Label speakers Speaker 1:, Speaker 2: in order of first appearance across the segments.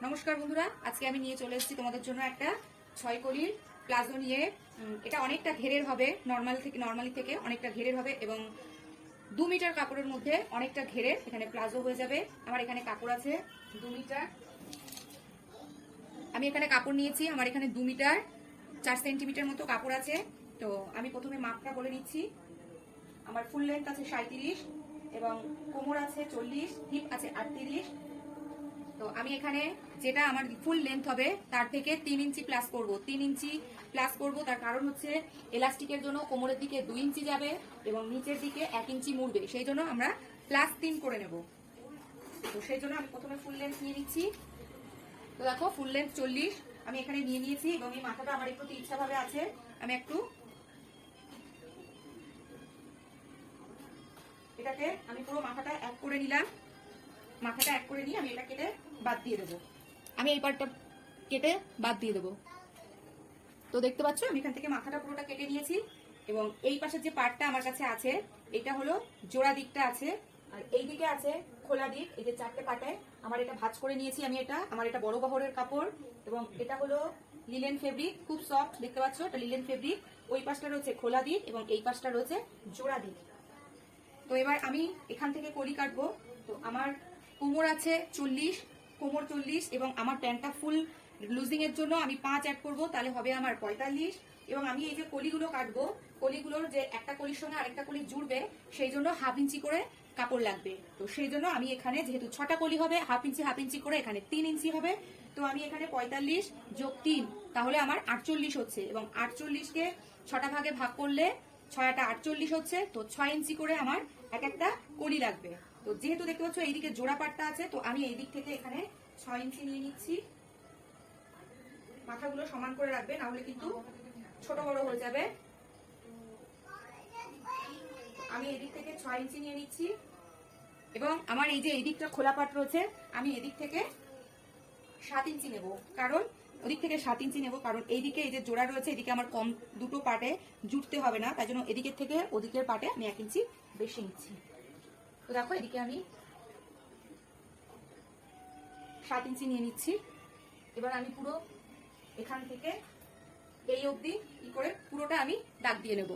Speaker 1: নমস্কার বন্ধুরা, আজকে আমি নিয়ে চলে এসেছি তোমাদের জন্য একটা 6 কলির প্লাজো নিয়ে। এটা অনেকটা ঘেরের হবে, নর্মালি থেকে অনেকটা ঘেরের হবে এবং 2 মিটার কাপড়ের মধ্যে অনেকটা ঘেরের এখানে প্লাজো হয়ে যাবে। আমার এখানে কাপড় আছে 2 মিটার। আমি এখানে কাপড় নিয়েছি, আমার এখানে 2 মিটার 4 সেন্টিমিটার মতো কাপড় আছে। তো আমি প্রথমে মাপটা বলে নিচ্ছি। আমার ফুল লেন্থ আছে 37 এবং কোমর আছে 40, হিপ আছে 38। তো আমি এখানে যেটা আমার ফুল লেন্থ হবে তার থেকে 3 ইঞ্চি প্লাস করব। 3 ইঞ্চি প্লাস করব, তার কারণ হচ্ছে এলাস্টিকের জন্য কোমরের দিকে 2 ইঞ্চি যাবে এবং নিচের দিকে 1 ইঞ্চি মুড়বে, সেই জন্য আমরা প্লাস 3 করে নেব। তো সেই জন্য আমি প্রথমে ফুল লেন্থ নিয়ে নিচ্ছি। তো দেখো ফুল লেন্থ 40 আমি এখানে নিয়ে নিয়েছি এবং এই মাথাটা আমার একটু ইচ্ছাভাবে আছে, আমি একটু এটাকে আমি পুরো মাথাটা এক করে নিলাম। মাথাটা এক করে নিয়ে আমি এটা কেটে বাদ দিয়ে দেবো। আমি এই পার্টটা কেটে বাদ দিয়ে দেবো। তো দেখতে পাচ্ছ আমি এখান থেকে মাথাটা পুরোটা কেটে নিয়েছি এবং এই পাশের যে পার্টটা আমার কাছে আছে এটা হলো জোড়া দিকটা আছে, আর এই দিকে আছে খোলা দিক। এই যে 4টে পার্টে আমার এটা ভাঁজ করে নিয়েছি। আমি এটা আমার এটা বড় বহরের কাপড় এবং এটা হলো লিলেন ফেব্রিক, খুব সফট, দেখতে পাচ্ছ এটা লিলেন ফেব্রিক। ওই পাশটা রয়েছে খোলা দিক এবং এই পাশটা রয়েছে জোড়া দিক। তো এবার আমি এখান থেকে কলি কাটবো। তো আমার কোমর আছে 40, কোমর 40 এবং আমার প্যান্টটা ফুল লুজিং এর জন্য আমি 5 অ্যাড করব, তাহলে হবে আমার 45। এবং আমি এই যে কলিগুলো কাটবো, কলিগুলোর যে একটা কলির সঙ্গে আরেকটা কলি জুড়বে সেই জন্য হাফ ইঞ্চি করে কাপড় লাগবে। তো সেই জন্য আমি এখানে যেহেতু 6টা কলি হবে হাফ ইঞ্চি করে এখানে 3 ইঞ্চি হবে। তো আমি এখানে 45 যোগ 3 তাহলে আমার 48 হচ্ছে এবং 48কে 6টা ভাগে ভাগ করলে 6টা 48 হচ্ছে। তো 6 ইঞ্চি করে আমার এক একটা কলি লাগবে। তো যেহেতু দেখতে পাচ্ছ এইদিকে জোড়া পাটটা আছে, তো আমি এই দিক থেকে এখানে 6 ইঞ্চি নিয়ে নিচ্ছি। মাথাগুলো সমান করে রাখবে, না হলে কিন্তু ছোট বড় হয়ে যাবে। আমি এদিক থেকে 6 ইঞ্চি নিয়ে নিচ্ছি এবং আমার এই যে এই দিকটা খোলা পাট রয়েছে আমি এদিক থেকে 7 ইঞ্চি নেব, কারণ ওদিক থেকে 7 ইঞ্চি নেব কারণ এইদিকে এই যে জোড়া রয়েছে এদিকে আমার কম দুটো পাটে জুটতে হবে না, তাই জন্য এদিকের থেকে ওদিকের পাটে আমি 1 ইঞ্চি বেশি নিচ্ছি। তো দেখো এদিকে আমি 7 ইঞ্চি নিয়ে নিচ্ছি। এবার আমি পুরো এখান থেকে এই অবধি কি করে পুরোটা আমি দাগ দিয়ে নেব।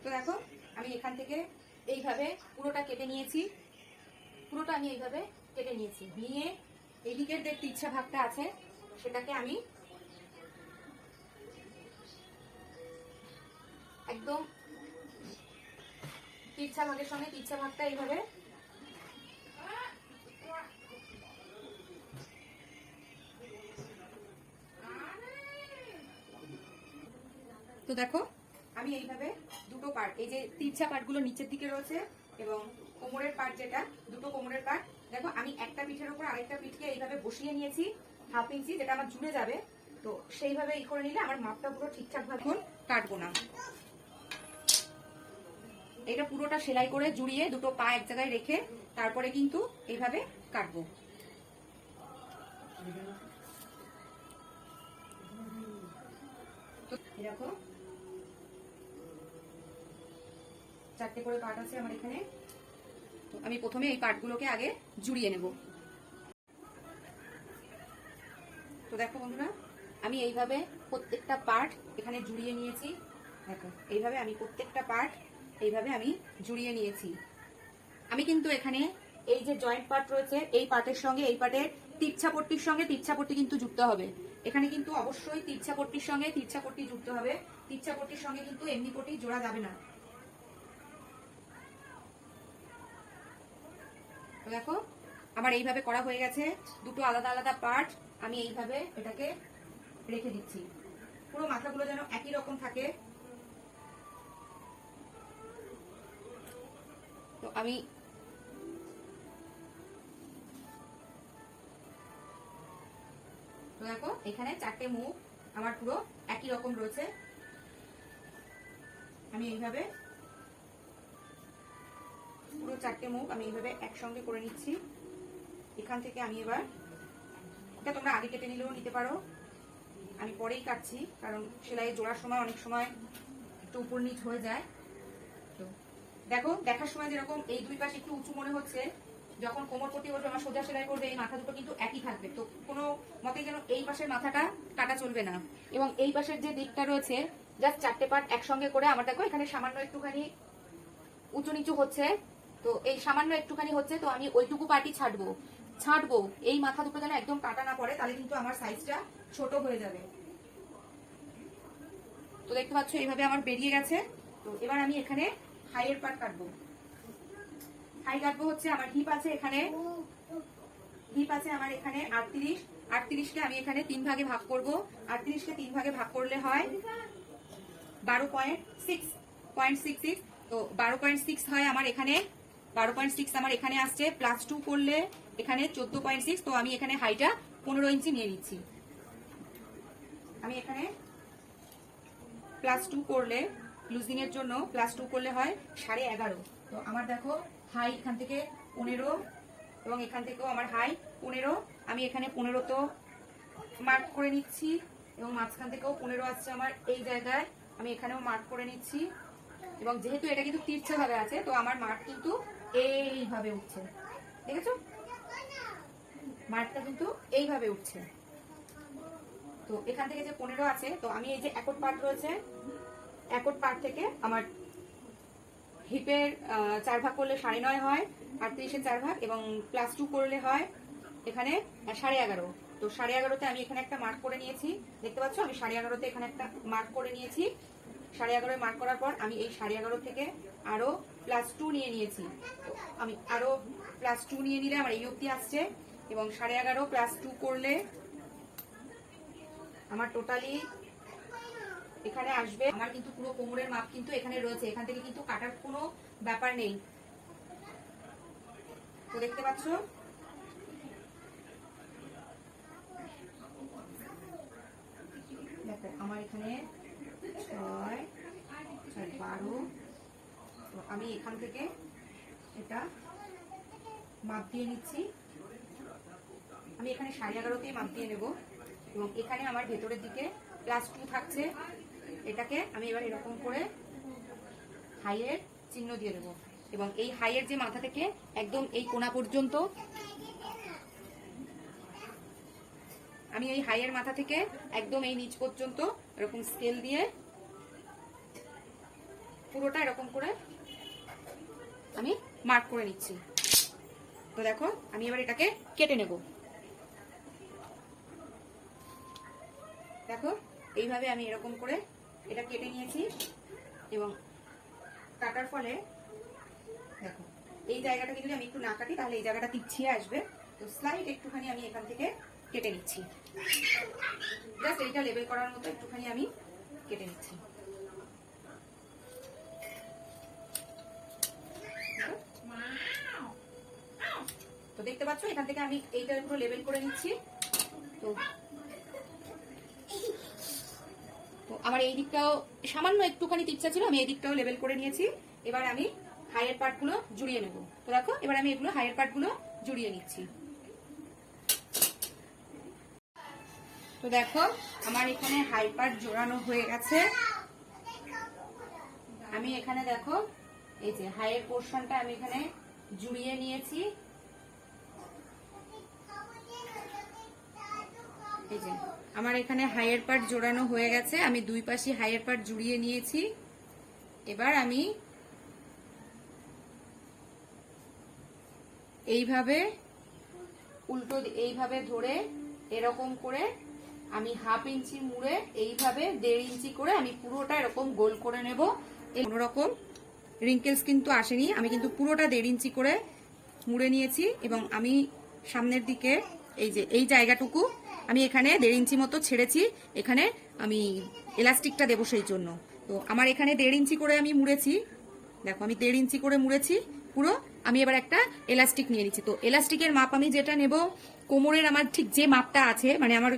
Speaker 1: তো দেখো আমি এখান থেকে এইভাবে পুরোটা কেটে নিয়েছি। পুরোটা আমি এইভাবে কেটে নিয়েছি, নিয়ে এদিকের যে তিরছা ভাগটা আছে সেটাকে আমি একদম তিরছা ভাগের সঙ্গে তিরছা ভাগটা এইভাবে তো দেখো আমি এইভাবে দুটো পার্ট, এই যে তিরছা পার্টগুলো নিচের দিকে রয়েছে এবং কোমরের পার্ট যেটা দুটো কোমরের পার্ট, দেখো আমি একটা পিঠের উপর আরেকটা পিঠকে এইভাবে বসিয়ে নিয়েছি হাফ ইঞ্চি, যেটা আমার জুড়ে যাবে। তো সেইভাবে ই করে নিলে আমার মাপটা পুরো ঠিকঠাক ভাবে কাটবো না। এটা পুরোটা সেলাই করে জুড়িয়ে দুটো পা এক জায়গায় রেখে তারপরে কিন্তু এইভাবে কাটবো। দেখো 4টে করে পার্ট আছে আমার এখানে। তো আমি প্রথমে এই পার্টগুলোকে আগে জুড়িয়ে নেব। তো দেখো বন্ধুরা আমি এইভাবে প্রত্যেকটা পার্ট এখানে জুড়িয়ে নিয়েছি। দেখো এইভাবে আমি প্রত্যেকটা পার্ট এইভাবে আমি জুড়িয়ে নিয়েছি। আমি কিন্তু এখানে এই যে জয়েন্ট পার্ট রয়েছে এই পার্টের সঙ্গে এই পার্টের তিরছা পট্টির সঙ্গে তিরছা পট্টি কিন্তু যুক্ত হবে। এখানে কিন্তু অবশ্যই তিরছা পট্টির সঙ্গে তিরছা পট্টি যুক্ত হবে। তিরছা পট্টির সঙ্গে কিন্তু এমনি পট্টি জোড়া যাবে না। দেখো আমার এইভাবে করা হয়ে গেছে, দুটো আলাদা আলাদা পার্ট আমি এইভাবে এটাকে রেখে দিচ্ছি। পুরো মাথাগুলো যেন একই রকম থাকে। তো আমি দেখো এখানে 4টে মুখ আমার পুরো একই রকম রয়েছে। আমি এইভাবে পুরো 4টে মুখ আমি এইভাবে একসঙ্গে করে নিচ্ছি। এখান থেকে আমি এবার এটা তোমরা আগে কেটে নিলেও নিতে পারো, আমি পরেই কাটছি কারণ সেলাই জোড়ার সময় অনেক সময় একটু উপর নিচ হয়ে যায়। তো দেখো দেখার সময় যেরকম এই দুই পাশে একটু উঁচু মনে হচ্ছে, যখন কোমর পট্টি বসবে আমার সোজা সেলাই করবে এই মাথা দুটো কিন্তু একই থাকবে। তো কোনো মতে যেন এই পাশের মাথাটা কাটা চলবে না। এবং এই পাশের যে দিকটা রয়েছে জাস্ট 4টে পার্ট একসঙ্গে করে আমার দেখো এখানে সামান্য একটুখানি উঁচু নিচু হচ্ছে, তো এই সামান্য একটুখানি হচ্ছে, তো আমি ওইটুকু পার্টি ছাড়বো এই মাথা দুটো যেন একদম কাটা না পড়ে, তাহলে কিন্তু আমার সাইজটা ছোট হয়ে যাবে। তো দেখতে পাচ্ছ এইভাবে আমার বেরিয়ে গেছে। তো এবার আমি এখানে হাইয়ের পার্ট কাটবো। হাই কাটবো হচ্ছে আমার হিপ আছে এখানে, হিপ আছে আমার এখানে 38। 38কে আমি এখানে 3 ভাগে ভাগ করব। 38কে 3 ভাগে ভাগ করলে হয় 12.6। তো 12.6 হয় আমার এখানে, 12.6 আমার এখানে আসছে, প্লাস 2 করলে এখানে 14.6। তো আমি এখানে হাইটা 15 ইঞ্চি নিয়ে নিচ্ছি। আমি এখানে প্লাস 2 করলে লুজিং এর জন্য প্লাস 2 করলে হয় 11.5। তো আমার দেখো হাই এখান থেকে 15 এবং এখান থেকেও আমার হাই 15। আমি এখানে 15 তো মার্ক করে নিচ্ছি এবং মাঝখান থেকেও 15 আসছে আমার এই জায়গায়, আমি এখানেও মার্ক করে নিচ্ছি। এবং যেহেতু এটা কিন্তু তিরছে ভাবে আছে, তো আমার মার্ক কিন্তু এইভাবে উঠছে, দেখেছো মার্কটা কিন্তু এইভাবে উঠছে। তো এখান থেকে যে 15 আছে, তো আমি এই যে একট পার্ট রয়েছে, একট পার্ট থেকে আমার হিপের 4 ভাগ করলে 9.5 হয়, 38-এর 4 ভাগ, এবং প্লাস 2 করলে হয় এখানে 11.5। তো 11.5-তে আমি এখানে একটা মার্ক করে নিয়েছি, দেখতে পাচ্ছ আমি 11.5-তে এখানে একটা মার্ক করে নিয়েছি। 11.5 মার্ক করার পর আমি এই 11.5 থেকে আরো প্লাস 2 নিয়ে নিয়েছি। তো আমি আরো প্লাস 2 নিয়ে নিলে আমার এই অবধি আসছে, এবং 11.5 প্লাস 2 করলে আমার টোটালি এখানে আসবে। আমার কিন্তু পুরো কোমরের মাপ কিন্তু এখানে রয়েছে, এখান থেকে কিন্তু কাটার কোনো ব্যাপার নেই। তো দেখতে পাচ্ছ আমার এখানে 6, 12। তো আমি এখান থেকে এটা মাপ দিয়ে নিচ্ছি। আমি এখানে 11.5-তেই মাপ দিয়ে নেব, এবং এখানে আমার ভেতরের দিকে প্লাস 2 থাকছে, এটাকে আমি এবার এরকম করে হাইয়ের চিহ্ন দিয়ে দেবো। এবং এই হাইয়ের যে মাথা থেকে একদম এই কোণা পর্যন্ত, আমি এই হাইয়ের মাথা থেকে একদম এই নিচ পর্যন্ত এরকম স্কেল দিয়ে পুরোটা এরকম করে আমি মার্ক করে নিচ্ছি। তো দেখো আমি এবার এটাকে কেটে নেব। দেখো এইভাবে আমি এরকম করে এটা কেটে নিয়েছি, এবং কাটার ফলে দেখো এই জায়গাটাকে যদি আমি একটু না কাটি তাহলে এই জায়গাটা তিরছিয়ে আসবে। তো স্লাইড একটুখানি আমি এখান থেকে কেটে নিচ্ছি, জাস্ট এইটা লেবেল করার মতো একটুখানি আমি কেটে নিচ্ছি। তো দেখতে পাচ্ছ এখান থেকে আমি এইটা পুরো লেবেল করে নিচ্ছি। তো আমার এই দিকটাও সামান্য একটুখানি তিরছা ছিল, আমি এই দিকটাও লেবেল করে নিয়েছি। এবার আমি হাইয়ের পার্ট গুলো জুড়িয়ে নেব। তো দেখো এবার আমি এগুলো হাইয়ের পার্ট গুলো জুড়িয়ে নিচ্ছি। তো দেখো আমার এখানে হাই পার্ট জোড়ানো হয়ে গেছে। আমি এখানে দেখো এই যে হাইয়ের পোর্শনটা আমি এখানে জুড়িয়ে নিয়েছি। এই যে আমার এখানে হাইয়ের পার্ট জোড়ানো হয়ে গেছে, আমি দুই পাশে হাইয়ের পার্ট জুড়িয়ে নিয়েছি। এবার আমি এইভাবে উল্টো এইভাবে ধরে এরকম করে আমি 1/2 ইঞ্চি মুড়ে এইভাবে 1.5 ইঞ্চি করে আমি পুরোটা এরকম গোল করে নেব। কোনো রকম রিঙ্কেলস কিন্তু আসেনি, আমি কিন্তু পুরোটা 1.5 ইঞ্চি করে মুড়ে নিয়েছি। এবং আমি সামনের দিকে এই যে এই জায়গাটুকু আমি এখানে 1.5 ইঞ্চি মতো ছেড়েছি, এখানে আমি এলাস্টিকটা দেবো সেই জন্য। তো আমার এখানে 1.5 ইঞ্চি করে আমি মুড়েছি, দেখো আমি 1.5 ইঞ্চি করে মুড়েছি পুরো। আমি এবার একটা এলাস্টিক নিয়ে নিচ্ছি। তো এলাস্টিকের মাপ আমি যেটা নেব, কোমরের আমার ঠিক যে মাপটা আছে, মানে আমার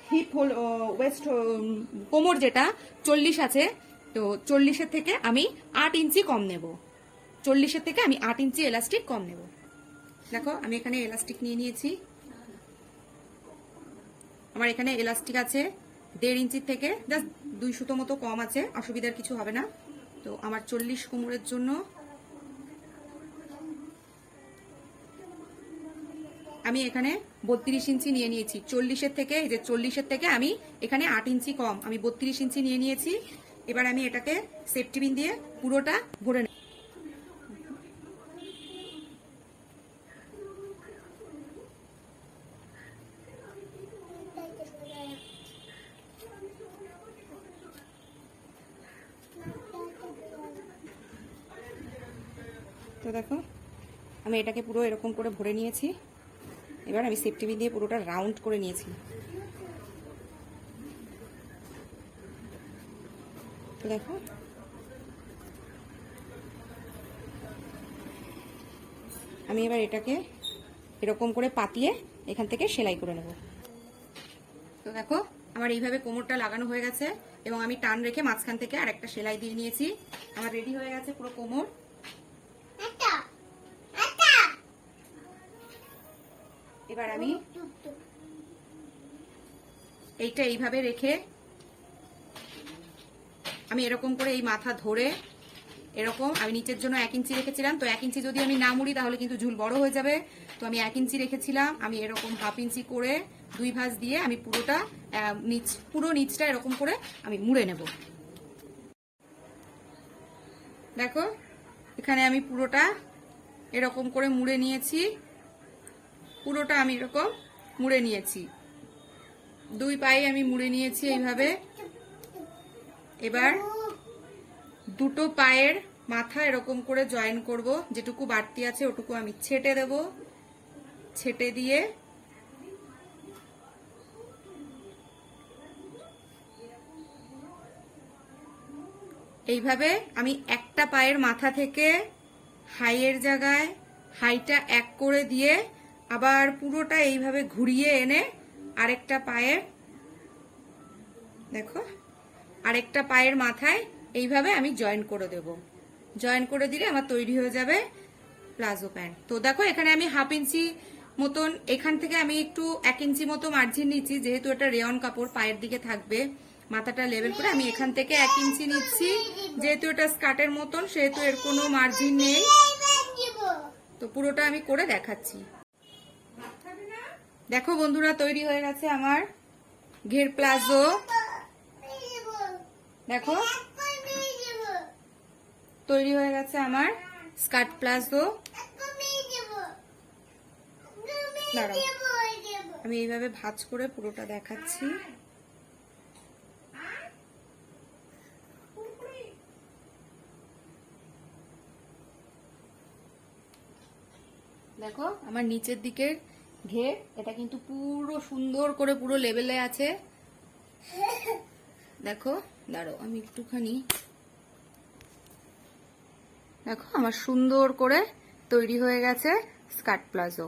Speaker 1: হিপ হোল ওয়েস্ট কোমর যেটা 40 আছে, তো 40-এর থেকে আমি 8 ইঞ্চি কম নেব। 40-এর থেকে আমি 8 ইঞ্চি এলাস্টিক কম নেব। দেখো আমি এখানে এলাস্টিক নিয়ে নিয়েছি, আমার এখানে এলাস্টিক আছে 1.5 ইঞ্চির থেকে জাস্ট 2 সুতো মতো কম আছে, অসুবিধার কিছু হবে না। তো আমার 40 কোমরের জন্য আমি এখানে 32 ইঞ্চি নিয়ে নিয়েছি। 40-এর থেকে, এই যে 40-এর থেকে আমি এখানে 8 ইঞ্চি কম, আমি 32 ইঞ্চি নিয়ে নিয়েছি। এবার আমি এটাকে সেফটি পিন দিয়ে পুরোটা ভরে নেব। তো দেখো আমি এটাকে পুরো এরকম করে ভরে নিয়েছি। এবার আমি সেফটি পিন দিয়ে পুরোটা রাউন্ড করে নিয়েছি। তো দেখো আমি এবার এটাকে এরকম করে পাতিয়ে এখান থেকে সেলাই করে নেব। তো দেখো আমার এইভাবে কোমরটা লাগানো হয়ে গেছে এবং আমি টান রেখে মাঝখান থেকে আর একটা সেলাই দিয়ে নিয়েছি। আমার রেডি হয়ে গেছে পুরো কোমর। এবার আমি এইটা এইভাবে রেখে আমি এরকম করে এই মাথা ধরে এরকম, আমি নিচের জন্য 1 ইঞ্চি রেখেছিলাম, তো 1 ইঞ্চি যদি আমি না মুড়ি তাহলে কিন্তু ঝুল বড় হয়ে যাবে। তো আমি 1 ইঞ্চি রেখেছিলাম, আমি এরকম 1/2 ইঞ্চি করে 2 ভাঁজ দিয়ে আমি পুরোটা পুরো নিচটা এরকম করে আমি মুড়ে নেব। দেখো এখানে আমি পুরোটা এরকম করে মুড়ে নিয়েছি, পুরোটা আমি এরকম মুড়ে নিয়েছি, 2 পায়ে আমি মুড়ে নিয়েছি এইভাবে। এবার দুটো পায়ের মাথা এরকম করে জয়েন করব, যেটুকু বাড়তি আছে ওটুকু আমি ছেটে দেব। ছেটে দিয়ে এইভাবে আমি একটা পায়ের মাথা থেকে হাইয়ের জায়গায় হাইটা 1 করে দিয়ে আবার পুরোটা এইভাবে ঘুরিয়ে এনে আরেকটা পায়ের, দেখো আরেকটা পায়ের মাথায় এইভাবে আমি জয়েন করে দেব। জয়েন করে দিলে আমার তৈরি হয়ে যাবে প্লাজো প্যান্ট। তো দেখো এখানে আমি 1/2 ইঞ্চি মতন, এখান থেকে আমি একটু 1 ইঞ্চি মতো মার্জিন নিচ্ছি, যেহেতু এটা রেয়ন কাপড় পায়ের দিকে থাকবে, মাথাটা লেভেল করে আমি এখান থেকে 1 ইঞ্চি নিচ্ছি। যেহেতু এটা স্কার্টের মতন সেহেতু এর কোনো মার্জিন নেই। তো পুরোটা আমি করে দেখাচ্ছি। দেখো বন্ধুরা তৈরি হয়ে গেছে আমার ঘের প্লাজো। দেখো তৈরি হয়ে গেছে আমার স্কার্ট প্লাজো। দাঁড়াও আমি এইভাবে ভাঁজ করে পুরোটা দেখাচ্ছি। দেখো আমার নিচের দিকের ঘের, এটা কিন্তু পুরো সুন্দর করে পুরো লেভেলে আছে। দেখো দাঁড়াও আমি একটুখানি, দেখো আমার সুন্দর করে তৈরি হয়ে গেছে স্কার্ট প্লাজো।